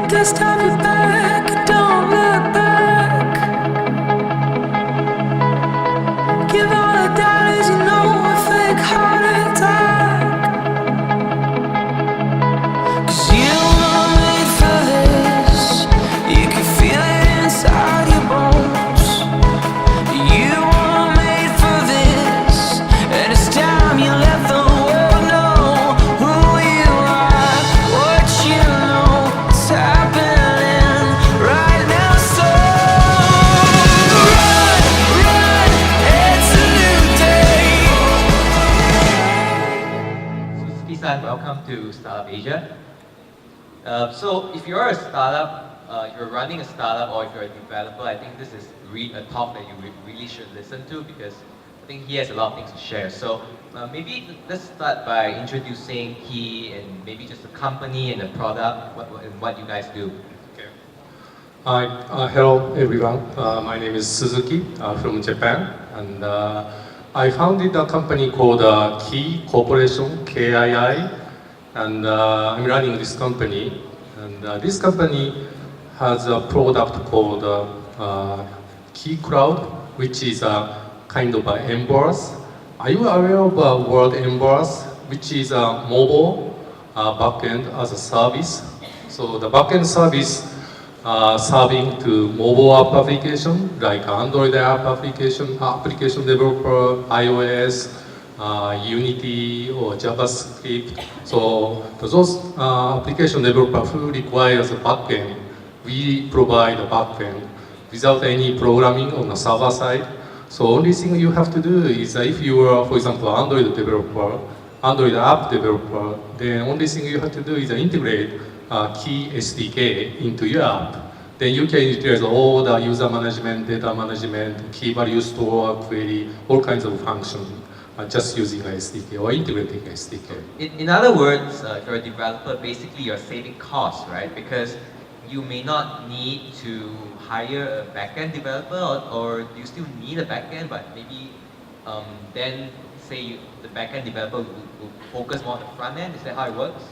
Dust off your back, don't look back. Give all the dollars, you know a fake heart attack. 'Cause you were made for this. You can feel it inside your bones. You were made for this, and it's time you let the world know who you are, what you know. It's happening right now, so run, run, it's a new day. Suzuki-san, welcome to Startup Asia. So if you're a startup, you're running a startup, or if you're a developer, I think this is a talk that you really should listen to, because I think he has a lot of things to share. So maybe let's start by introducing he and maybe just the company and the product, what you guys do. Okay. Hi, hello everyone. My name is Suzuki from Japan, and I founded a company called Key Corporation, KII, and I'm running this company. And this company has a product called Key Cloud, which is a kind of an Embrace. Are you aware of word Embrace, which is a mobile backend as a service? So the backend service serving to mobile app application like Android app application developer, iOS, Unity or JavaScript. So those application developer who requires a backend, we provide a backend without any programming on the server side. So only thing you have to do is if you are, for example, Android developer, Android app developer, then only thing you have to do is integrate Key SDK into your app. Then you can utilize all the user management, data management, key value store, query, all kinds of functions, just using SDK or integrating SDK. In other words, if you're a developer, basically you're saving costs, right? Because you may not need to hire a backend developer, or you still need a backend, but maybe then say the backend developer will focus more on the front end. Is that how it works?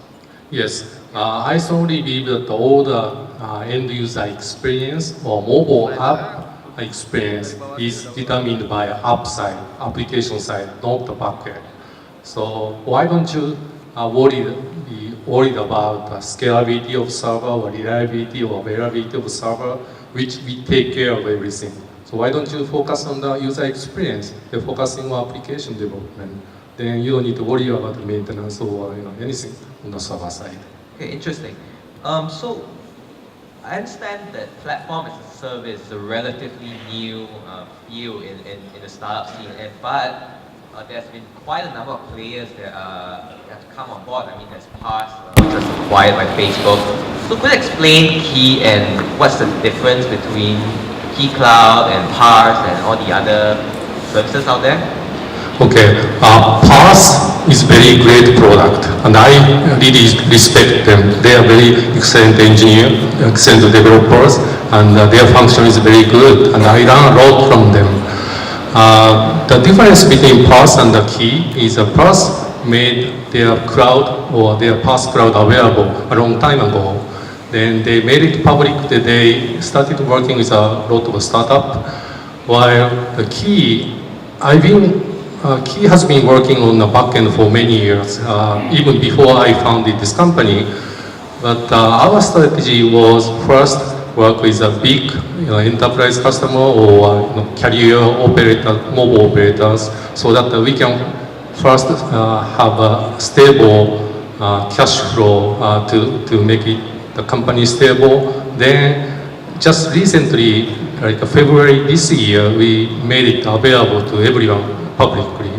Yes, I strongly believe that all the end user experience or mobile app experience is determined by app side, application side, not the backend. So why don't you be worried about the scalability of server or reliability or availability of server, which we take care of everything. So why don't you focus on the user experience? You're focusing on application development. Then you don't need to worry about the maintenance or anything on the server side. Okay, interesting. So I understand that platform as a service is a relatively new field in the startup scene, but there's been quite a number of players that have come on board. I mean, there's Pass, which was acquired by Facebook. So could you explain Key and what's the difference between Key Cloud and Pass and all the other services out there? Okay, Pass is very great product, and I really respect them. They are very excellent engineer, excellent developers, and their function is very good, and I learn a lot from them. The difference between Pass and the Key is Pass made their cloud or their Pass cloud available a long time ago. Then they made it public. They started working with a lot of startup, while the Key has been working on the backend for many years, even before I founded this company. But our strategy was first work with a big enterprise customer or carrier operator, mobile operators, so that we can first have a stable cash flow to make the company stable. Then just recently, like February this year, we made it available to everyone publicly.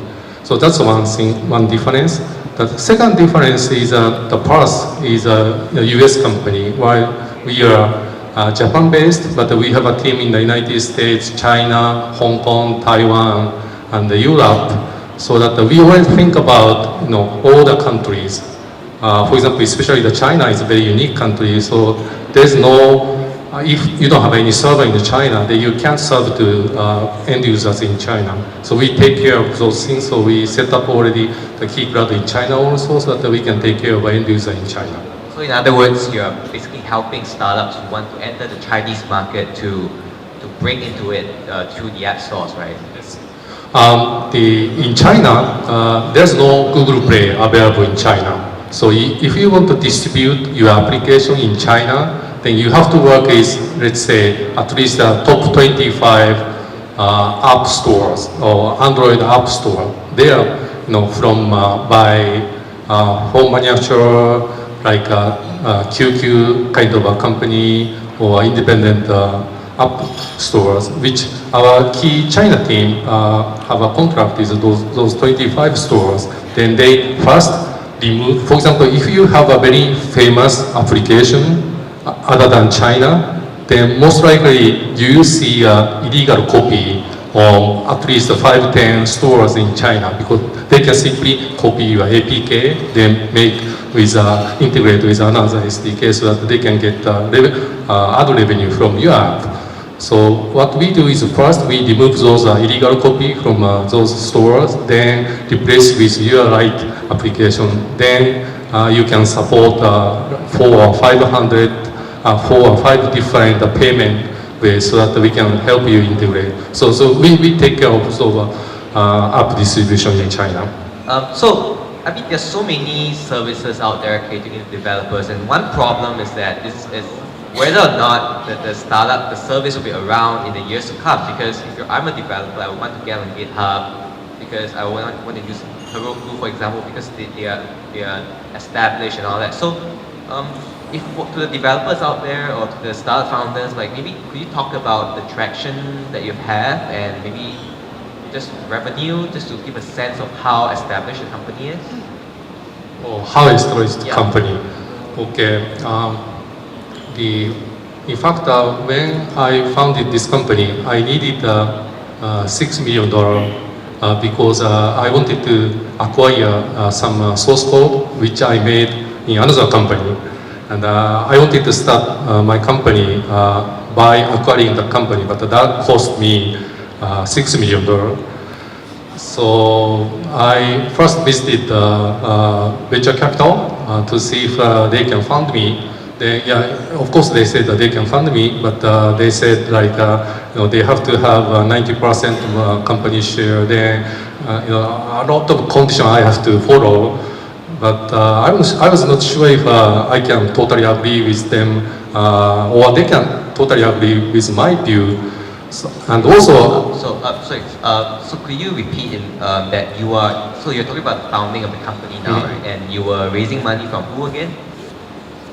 So that's one thing, one difference. The second difference is the Pass is a US company, while we are Japan-based, but we have a team in the United States, China, Hong Kong, Taiwan, and Europe, so that we always think about all the countries. For example, especially China is a very unique country, so there's no if you don't have any server in China, then you can't serve to end users in China. So we take care of those things. So we set up already the Key Cloud in China also, so that we can take care of end user in China. So in other words, you're basically helping startups who want to enter the Chinese market to break into it through the app stores, right? Yes. In China, there's no Google Play available in China. So if you want to distribute your application in China, then you have to work with, let's say, at least top 25 app stores or Android app store. They are, from by home manufacturer like QQ kind of a company or independent app stores, which our key China team have a contract with those 25 stores. Then they first remove, for example, if you have a very famous application other than China, then most likely you see a illegal copy on at least 5-10 stores in China, because they can simply copy your APK, then integrate with another SDK so that they can get ad revenue from your app. So what we do is first we remove those illegal copy from those stores, then replace with your right application. Then you can support 4 or 5 different payment ways so that we can help you integrate. So we take care of app distribution in China. I mean, there's so many services out there catering to developers, and one problem is that is whether or not the startup, the service will be around in the years to come. Because I'm a developer, I want to get on GitHub because I want to use Heroku, for example, because they are established and all that. So, if to the developers out there or to the startup founders, like maybe could you talk about the traction that you have and maybe just revenue, just to give a sense of how established the company is? Oh, how established the company? Okay. In fact, when I founded this company, I needed $6 million because I wanted to acquire some source code which I made in another company. And I wanted to start my company by acquiring the company, but that cost me $6 million. So I first visited venture capital to see if they can fund me. Of course they said that they can fund me, but they said they have to have 90% company share. Then a lot of conditions I have to follow. But I was not sure if I can totally agree with them or they can totally agree with my view. And also, so could you repeat that you're talking about the founding of the company now, right? And you were raising money from who again?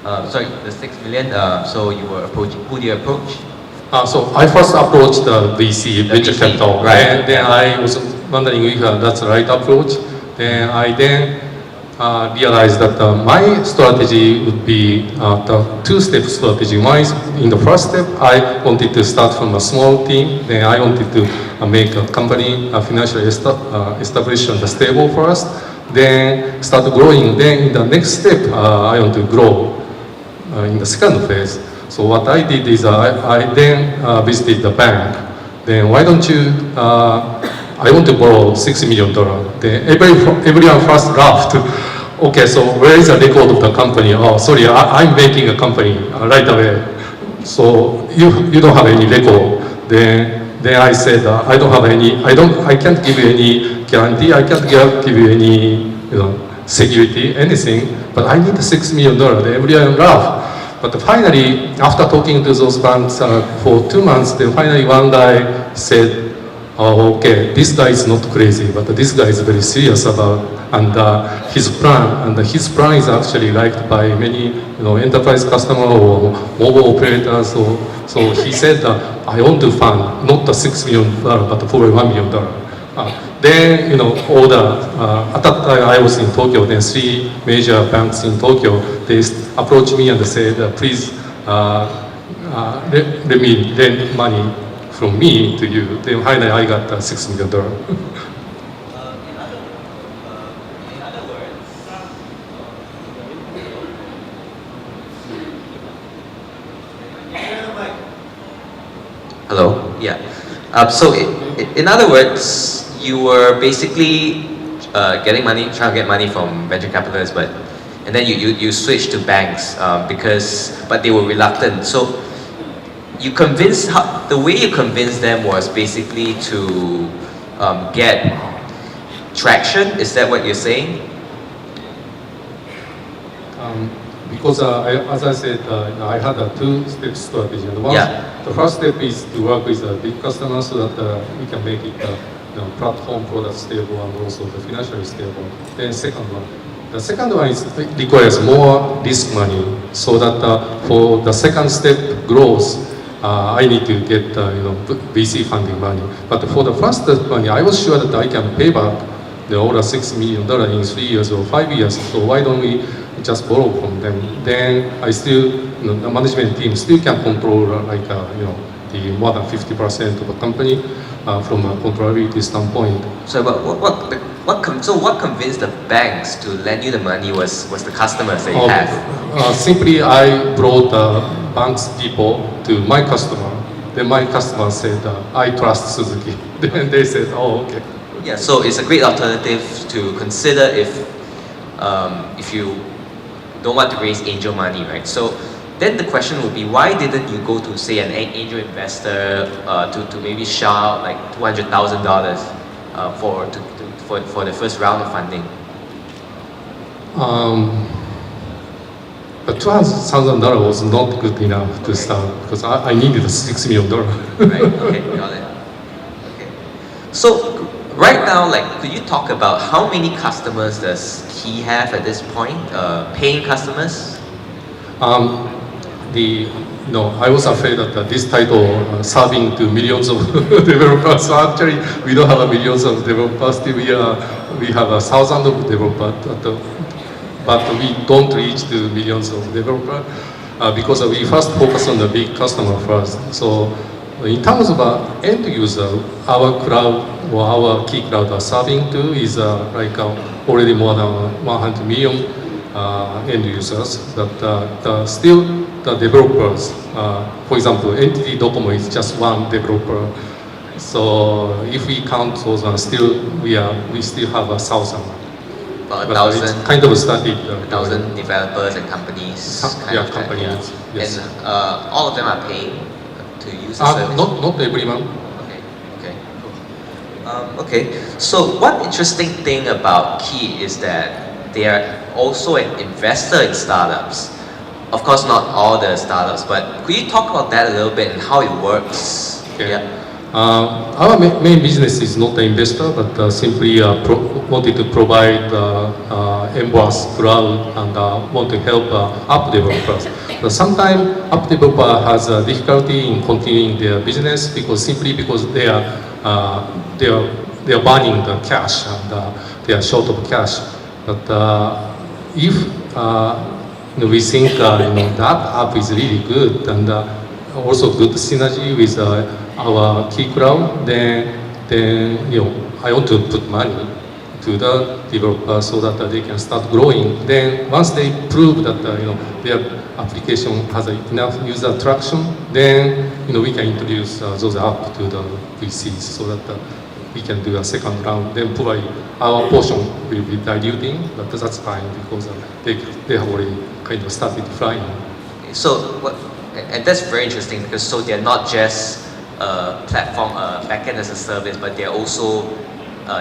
The 6 million. So you were approaching. Who do you approach? So I first approached the VC, venture capital, right? And then I was wondering if that's the right approach. Then I realized that my strategy would be the two-step strategy. One is, in the first step, I wanted to start from a small team. Then I wanted to make a company financially established and stable first. Then start growing. Then in the next step, I want to grow in the second phase. So what I did is I then visited the bank. Then why don't you? I want to borrow $6 million. Then everyone first laughed. Okay, so where is the record of the company? Oh, sorry, I'm making a company right away. So you don't have any record. Then I said I don't have any. I can't give you any guarantee. I can't give you any security, anything. But I need $6 million. Then everyone laughed. But finally, after talking to those banks for 2 months, then finally one guy said, "Oh, okay, this guy is not crazy, but this guy is very serious about his plan, and his plan is actually liked by many, enterprise customer or mobile operators." So he said, "I want to fund not the $6 million, but for $1 million." Then, all at that time I was in Tokyo. Then 3 major banks in Tokyo, they approached me and said, "Please let me lend money from me to you." Then finally I got $6 million. Hello. Yeah. In other words, you were basically getting money, trying to get money from venture capitalists, but and then you switched to banks but they were reluctant. So the way you convinced them was basically to get traction. Is that what you're saying? Because as I said, I had a two-step strategy. And the first step is to work with a big customer so that we can make it platform product stable and also the financially stable. Then the second one is requires more risk money so that for the second step growth, I need to get VC funding money. But for the first step money, I was sure that I can pay back all the $6 million in 3 years or 5 years. So why don't we just borrow from them? Then I still, the management team still can control the more than 50% of a company from a controllability standpoint. So what convinced the banks to lend you the money was the customers that you have? Simply I brought bank's people to my customer. Then my customer said, I trust Suzuki. Then they said, oh, okay. Yeah, so it's a great alternative to consider if you don't want to raise angel money, right? So then the question would be, why didn't you go to, say, an angel investor to maybe shell out like $200,000 for the first round of funding? But $200,000 was not good enough to start because I needed $6 million. Right, okay, got it. Okay. So right now, could you talk about how many customers does Key have at this point, paying customers? I was afraid that this title serving to millions of developers. So actually, we don't have millions of developers. We have 1,000 of developers, but we don't reach to millions of developers because we first focus on the big customer first. So in terms of end user, our cloud or our Key cloud are serving to is already more than 100 million end users. But still the developers, for example, NTT Docomo is just one developer. So if we count those, we still have 1,000. About 1,000. It's kind of started. 1,000 developers and companies. Companies. Yes. And all of them are paying to use the service? Not everyone. Okay, cool. Okay, so one interesting thing about Key is that they are also an investor in startups. Of course, not all the startups, but could you talk about that a little bit and how it works? Okay. Yeah. Our main business is not an investor, but simply wanted to provide Emboss cloud and want to help app developers. But sometimes app developer has difficulty in continuing their business because they are burning the cash and they are short of cash. But if we think that app is really good and also good synergy with our Key cloud, then I want to put money to the developer so that they can start growing. Then once they prove that their application has enough user traction, then we can introduce those apps to the VCs so that we can do a second round. Then probably our portion will be diluting, but that's fine because they have already kind of started flying. And that's very interesting because they're not just platform backend as a service, but they're also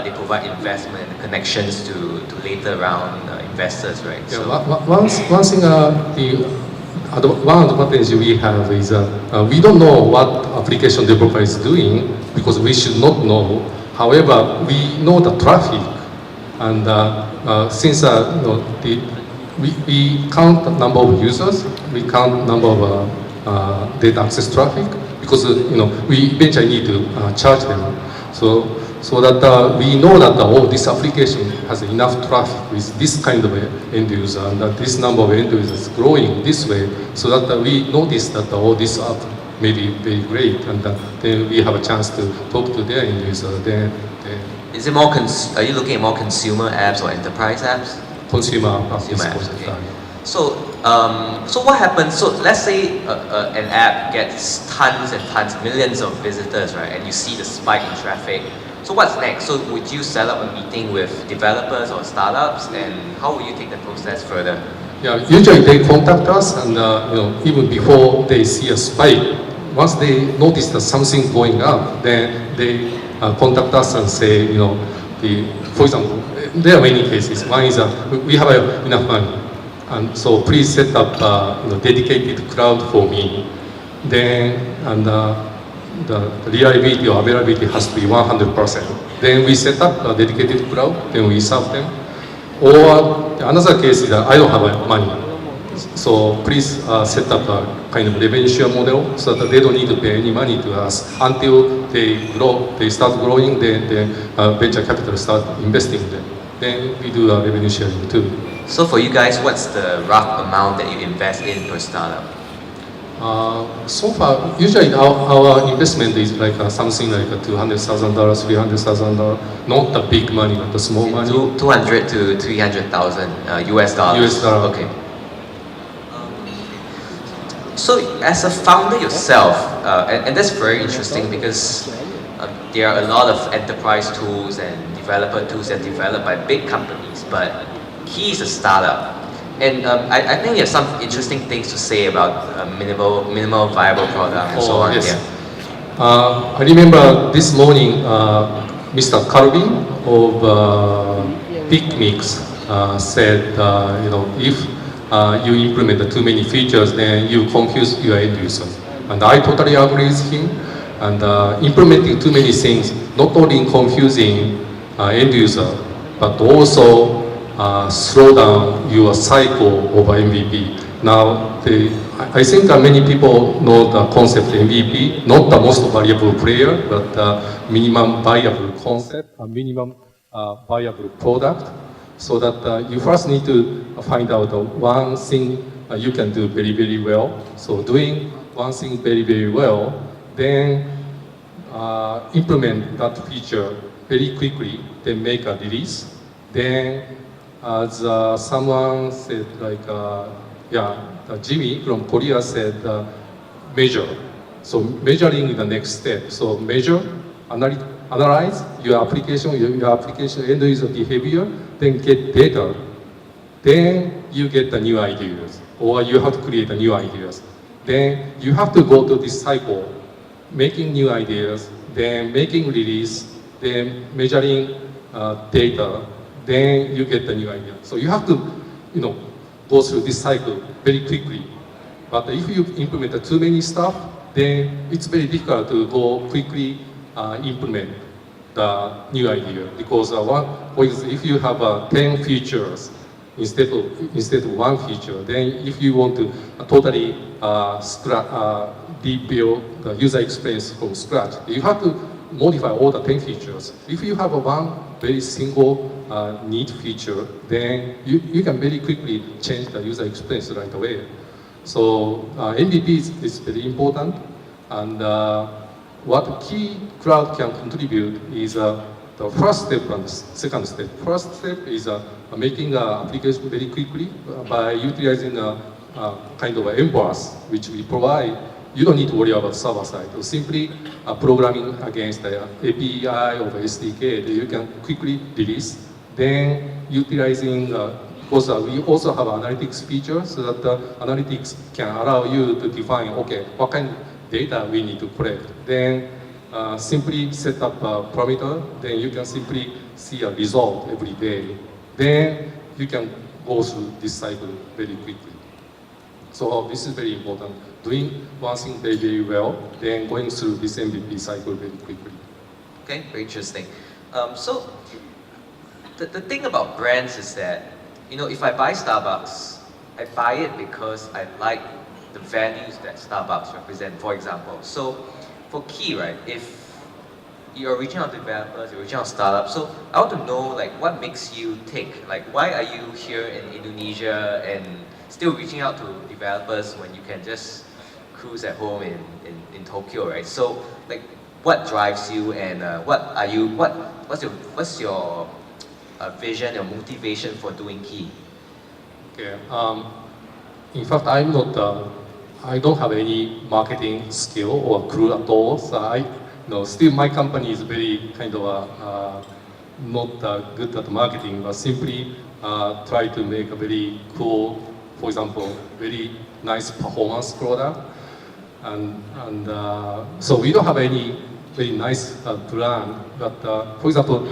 they provide investment connections to later round investors, right? Yeah, one thing, one advantage we have is we don't know what application developer is doing because we should not know. However, we know the traffic, and since we count the number of users, we count number of data access traffic, because we eventually need to charge them. So that we know that this application has enough traffic with this kind of end user, and that this number of end users is growing this way, so that we notice that this app may be very great, and then we have a chance to talk to their end user. Is it more? Are you looking at more consumer apps or enterprise apps? Consumer apps. Okay. So what happens? So let's say an app gets tons and tons, millions of visitors, right? And you see the spike in traffic. So what's next? So would you set up a meeting with developers or startups, and how will you take the process further? Yeah, usually they contact us, and even before they see a spike, once they notice that something going up, then they contact us and say, for example, there are many cases. One is we have enough money, and so please set up dedicated cloud for me. Then the reliability or availability has to be 100%. Then we set up a dedicated cloud, then we serve them. Or another case is that I don't have money. So please set up a kind of revenue share model so that they don't need to pay any money to us until they grow, they start growing, then venture capital start investing in them. Then we do revenue sharing too. So for you guys, what's the rough amount that you invest in per startup? So far, usually our investment is like something like $200,000, $300,000, not the big money, but the small money. 200 to 300,000 US dollars. US dollar. Okay. So as a founder yourself, and that's very interesting because there are a lot of enterprise tools and developer tools that are developed by big companies, but Key is a startup. And I think there's some interesting things to say about minimal viable product and so on. Yes. Yeah. I remember this morning, Mr. Calvin of PicMix said, if you implement too many features, then you confuse your end user. And I totally agree with him. And implementing too many things, not only confusing end user, but also slow down your cycle of MVP. Now, I think many people know the concept MVP, not the most valuable player, but the minimum viable concept, a minimum viable product, so that you first need to find out one thing you can do very, very well. So doing one thing very, very well, then implement that feature very quickly, then make a release. Then as someone said, Jimmy from Korea said, measure. So measuring is the next step. So measure, analyze your application end user behavior, then get data. Then you get the new ideas, or you have to create the new ideas. Then you have to go to this cycle, making new ideas, then making release, then measuring data, then you get the new idea. So you have to, go through this cycle very quickly. But if you implement too many stuff, then it's very difficult to go quickly implement the new idea. Because for example, if you have 10 features instead of one feature, then if you want to totally rebuild the user experience from scratch, you have to modify all the 10 features. If you have one very single neat feature, then you can very quickly change the user experience right away. So MVP is very important, and what Key Cloud can contribute is the first step and second step. First step is making an application very quickly by utilizing a kind of an emboss, which we provide. You don't need to worry about server side. So simply programming against the API or the SDK that you can quickly release. Then utilizing, because we also have analytics features, so that analytics can allow you to define, okay, what kind of data we need to collect. Then simply set up a parameter, then you can simply see a result every day. Then you can go through this cycle very quickly. So this is very important. Doing one thing very, very well, then going through this MVP cycle very quickly. Okay, very interesting. So the thing about brands is that, if I buy Starbucks, I buy it because I like the values that Starbucks represent, for example. So for Key, right, if you're reaching out to developers, you're reaching out to startups, so I want to know, what makes you tick? Why are you here in Indonesia and still reaching out to developers when you can just cruise at home in Tokyo, right? So, what drives you, and what's your vision or motivation for doing Key? Okay. In fact, I don't have any marketing skill or clue at all. So still my company is very kind of not good at marketing, but simply try to make a very cool, for example, very nice performance product. And so we don't have any very nice plan, but for example,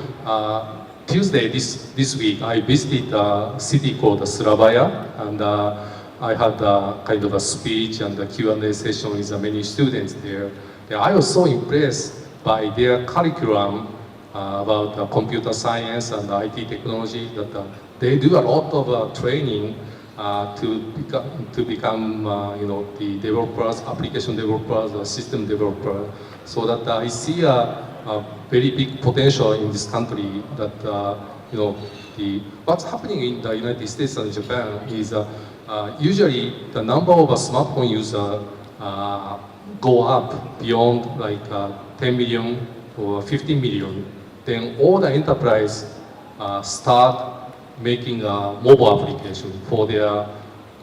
Tuesday this week I visited a city called Surabaya, and I had kind of a speech and a Q&A session with many students there. I was so impressed by their curriculum about computer science and IT technology that they do a lot of training to become the developers, application developers, system developers, so that I see a very big potential in this country that what's happening in the United States and Japan is usually the number of smartphone users go up beyond like 10 million or 15 million. Then all the enterprise start making a mobile application for their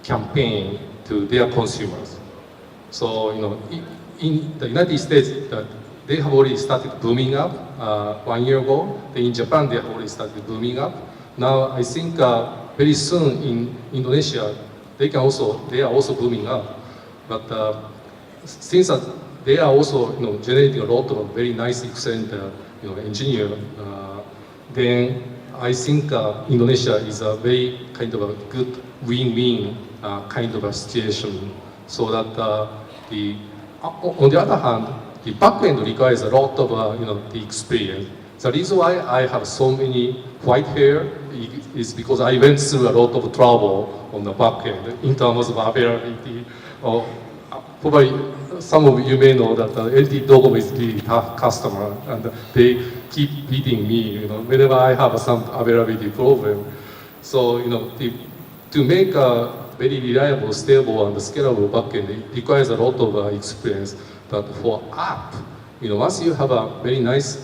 campaign to their consumers. So in the United States, they have already started booming up 1 year ago. Then in Japan, they have already started booming up. Now I think very soon in Indonesia, they are also booming up. But since they are also generating a lot of very nice, excellent engineer, then I think Indonesia is a very kind of a good win-win kind of a situation. So that on the other hand, the backend requires a lot of the experience. The reason why I have so many white hair is because I went through a lot of trouble on the backend in terms of availability. Probably some of you may know that LT Dogo is the tough customer, and they keep beating me, whenever I have some availability problem. So, to make a very reliable, stable, and scalable backend, it requires a lot of experience. But for app, once you have a very nice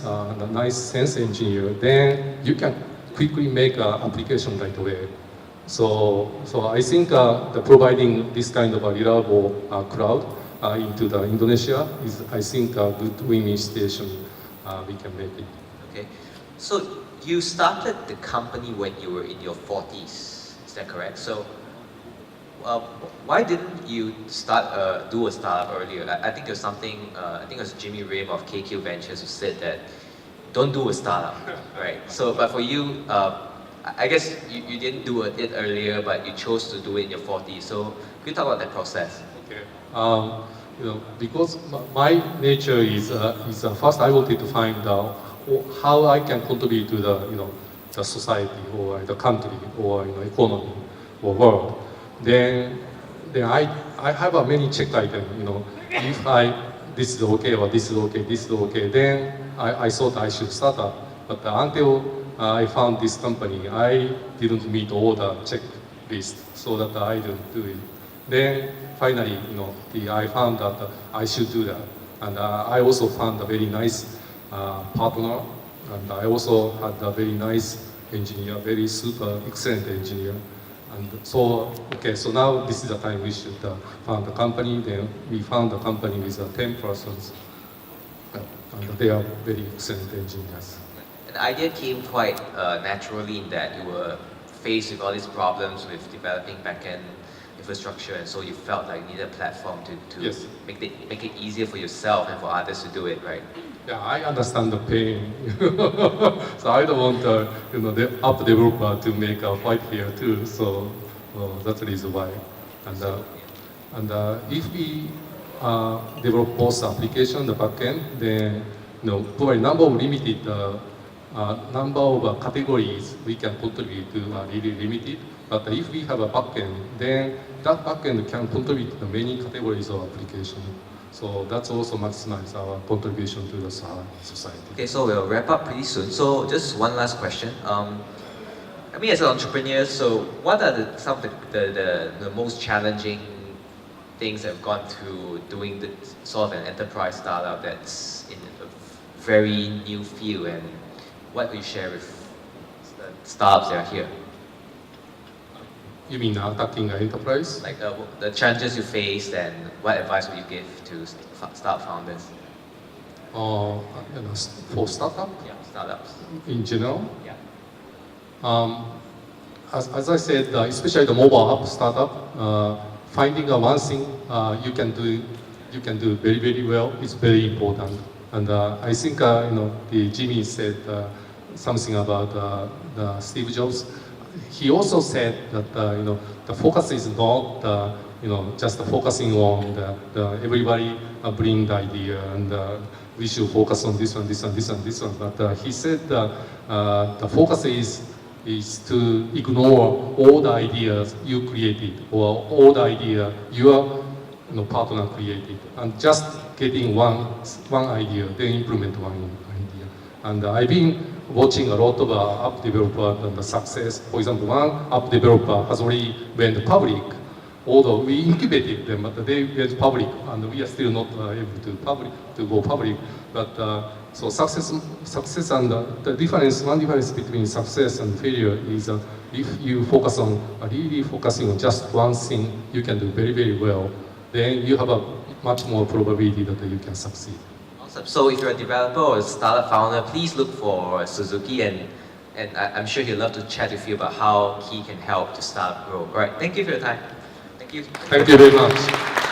sense engineer, then you can quickly make an application right away. So I think providing this kind of a reliable cloud into the Indonesia is, I think, a good win-win situation we can make it. Okay, so you started the company when you were in your 40s, is that correct? So why didn't you do a startup earlier? I think there's something, I think it was Jimmy Rim of KQ Ventures who said that don't do a startup, right? So, but for you, I guess you didn't do it earlier, but you chose to do it in your 40s. So can you talk about that process? Okay. Because my nature is first I wanted to find how I can contribute to the society or the country or economy or world. Then I have many check items. If this is okay or this is okay, this is okay, then I thought I should start up. But until I found this company, I didn't meet all the checklist, so that I didn't do it. Then finally, I found that I should do that, and I also found a very nice partner, and I also had a very nice engineer, very super excellent engineer. And so now this is the time we should found the company. Then we found a company with 10 persons, and they are very excellent engineers. The idea came quite naturally in that you were faced with all these problems with developing backend infrastructure, and so you felt like you needed a platform to Yes. make it easier for yourself and for others to do it, right? Yeah, I understand the pain. So I don't want the app developer to make a fight here too. So that's the reason why. And if we develop both application, the backend, then probably number of limited number of categories we can contribute to are really limited. But if we have a backend, then that backend can contribute to many categories of application. So that's also maximize our contribution to the society. Okay, so we'll wrap up pretty soon. So just one last question. I mean, as an entrepreneur, so what are some of the most challenging things that have gone through doing the sort of an enterprise startup that's in a very new field, and what do you share with the startups that are here? You mean attacking an enterprise? Like the challenges you faced, and what advice would you give to startup founders? for startup Yeah, startups. in general. Yeah. As I said, especially the mobile app startup, finding one thing you can do very very well is very important. And I think the Jimmy said something about the Steve Jobs. He also said that the focus is not just focusing on everybody bring the idea and we should focus on this one, this one, this one, this one. But he said the focus is to ignore all the ideas you created or all the idea your partner created and just getting one idea, then implement one idea. And I've been watching a lot of app developers and the success. For example, one app developer has already went public, although we incubated them, but they went public, and we are still not able to go public. But so success and the difference, one difference between success and failure is if you focus on really focusing on just one thing, you can do very very well. Then you have a much more probability that you can succeed. Awesome. So if you're a developer or a startup founder, please look for Suzuki, and I'm sure he'd love to chat with you about how he can help to start grow. All right. Thank you for your time. Thank you. Thank you very much.